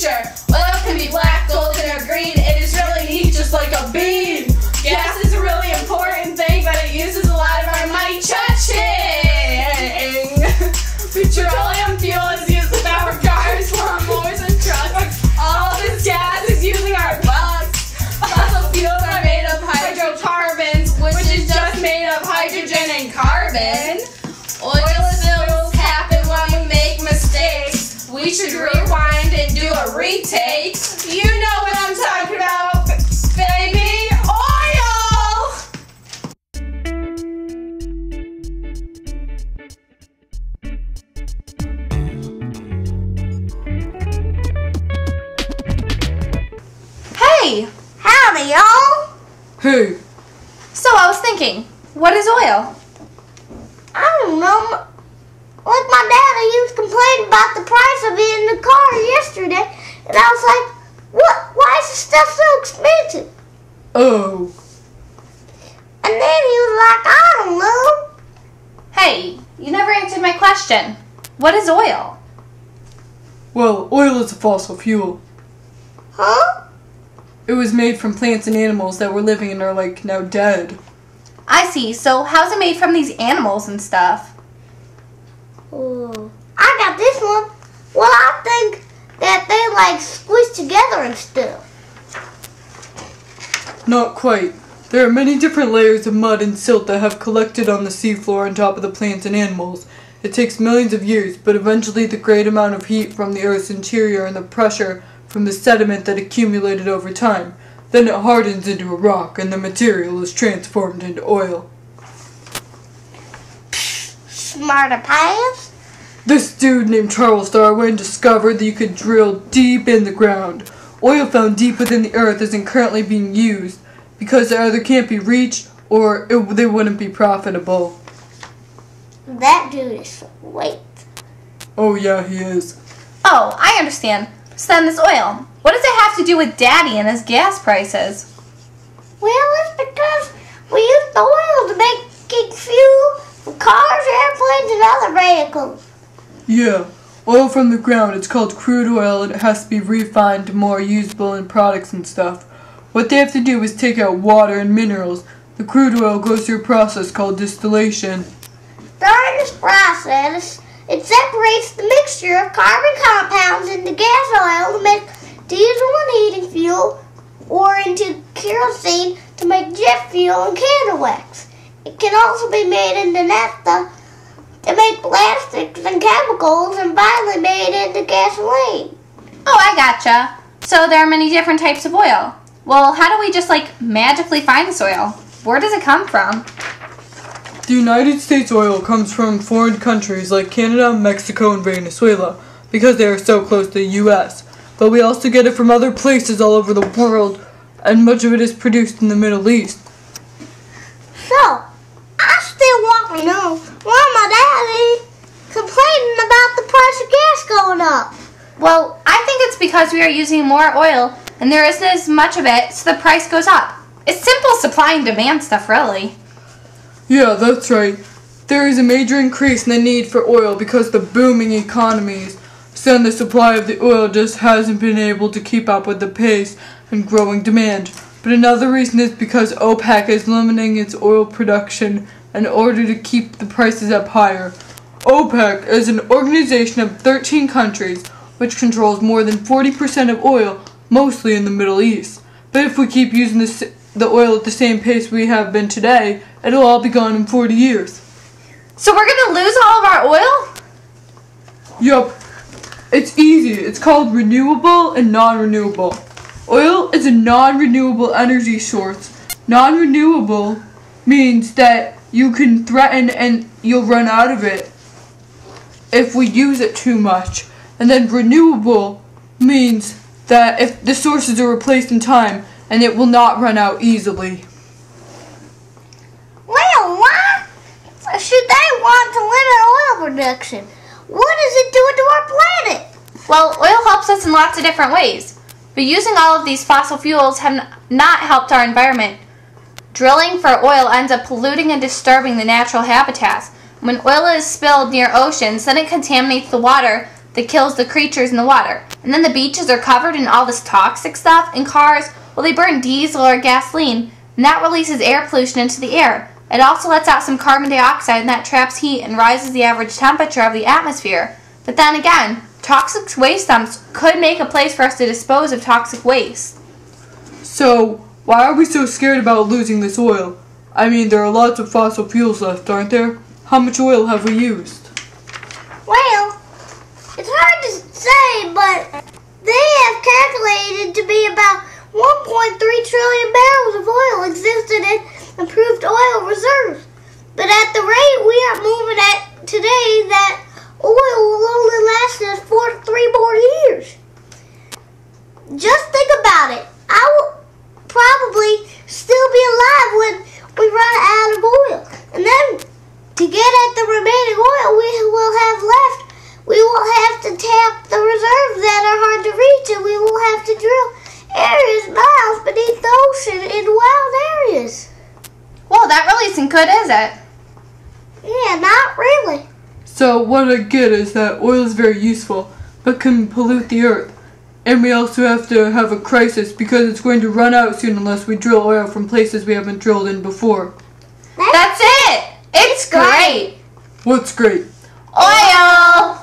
nature. Oil can be black, golden, or green. It is really neat, just like a bean. Gas is a really important thing, but it uses a lot of our money. Cha-ching! Petroleum fuel is used to power cars, lawnmowers, and trucks. All this gas is using our bucks. Fossil fuels are made of hydrocarbons, which is just made of hydrogen and carbon. Oil spills happen when we make mistakes. We should rewind and do a retake. You know what I'm talking about, baby. Oil! Hey! Howdy, y'all! Hey! So I was thinking, what is oil? I don't know. Like my daddy, he was complaining about the price of it in the car yesterday, and I was like, "What? Why is this stuff so expensive?" Oh. And then he was like, "I don't know." Hey, you never answered my question. What is oil? Well, oil is a fossil fuel. Huh? It was made from plants and animals that were living and are now dead. I see. So how's it made from these animals and stuff? Oh, I got this one. Well, I think that they squished together and stuff. Not quite. There are many different layers of mud and silt that have collected on the seafloor on top of the plants and animals. It takes millions of years, but eventually the great amount of heat from the Earth's interior and the pressure from the sediment that accumulated over time. Then it hardens into a rock and the material is transformed into oil. Smarter pass? This dude named Charles Darwin discovered that you could drill deep in the ground. Oil found deep within the earth isn't currently being used because it either can't be reached or they wouldn't be profitable. That dude is sweet. Oh yeah, he is. Oh, I understand. So then this oil, what does it have to do with Daddy and his gas prices? Well, it's because we use the oil to make fuel for cars, airplanes, and other vehicles. Yeah, oil from the ground. It's called crude oil and it has to be refined to more usable in products and stuff. What they have to do is take out water and minerals. The crude oil goes through a process called distillation. During this process, it separates the mixture of carbon compounds into gas oil to make diesel and heating fuel, or into kerosene to make jet fuel and candle wax. It can also be made into naphtha to make plastics and chemicals, and finally made into gasoline. Oh, I gotcha. So there are many different types of oil. Well, how do we just magically find this oil? Where does it come from? The United States oil comes from foreign countries like Canada, Mexico, and Venezuela because they are so close to the U.S. But we also get it from other places all over the world, and much of it is produced in the Middle East. So, I still want to know why my daddy complaining about the price of gas going up. Well, I think it's because we are using more oil and there isn't as much of it, so the price goes up. It's simple supply and demand stuff, really. Yeah, that's right. There is a major increase in the need for oil because the booming economies, so the supply of the oil just hasn't been able to keep up with the pace and growing demand. But another reason is because OPEC is limiting its oil production in order to keep the prices up higher. OPEC is an organization of 13 countries which controls more than 40% of oil, mostly in the Middle East. But if we keep using the oil at the same pace we have been today, it'll all be gone in 40 years. So we're going to lose all of our oil? Yup. It's easy. It's called renewable and non-renewable. Oil is a non-renewable energy source. Non-renewable means that you can threaten and you'll run out of it if we use it too much. And then renewable means that if the sources are replaced in time and it will not run out easily. Well, why should they want to limit oil production? What is it doing to our planet? Well, oil helps us in lots of different ways. But using all of these fossil fuels have not helped our environment. Drilling for oil ends up polluting and disturbing the natural habitats. When oil is spilled near oceans, then it contaminates the water, that kills the creatures in the water. And then the beaches are covered in all this toxic stuff, and cars, well, they burn diesel or gasoline, and that releases air pollution into the air. It also lets out some carbon dioxide, and that traps heat and rises the average temperature of the atmosphere. But then again, toxic waste dumps could make a place for us to dispose of toxic waste. So, why are we so scared about losing this oil? I mean, there are lots of fossil fuels left, aren't there? How much oil have we used? Well, it's hard to say, but they have calculated to be about 1.3 trillion barrels of oil existed in approved oil reserves. But at the rate we are moving at today, that oil will only last us 4 to 3 more years. Just think about it. I will probably still be alive when we run out of oil. And then to get at the remaining oil we will have left, we will have to tap the reserves that are hard to reach, and we will have to drill areas miles beneath the ocean in wild areas. Well, that really isn't good, is it? Yeah, not really. So, what I get is that oil is very useful, but can pollute the earth. And we also have to have a crisis because it's going to run out soon unless we drill oil from places we haven't drilled in before. That's it! It's great! What's great? Oil!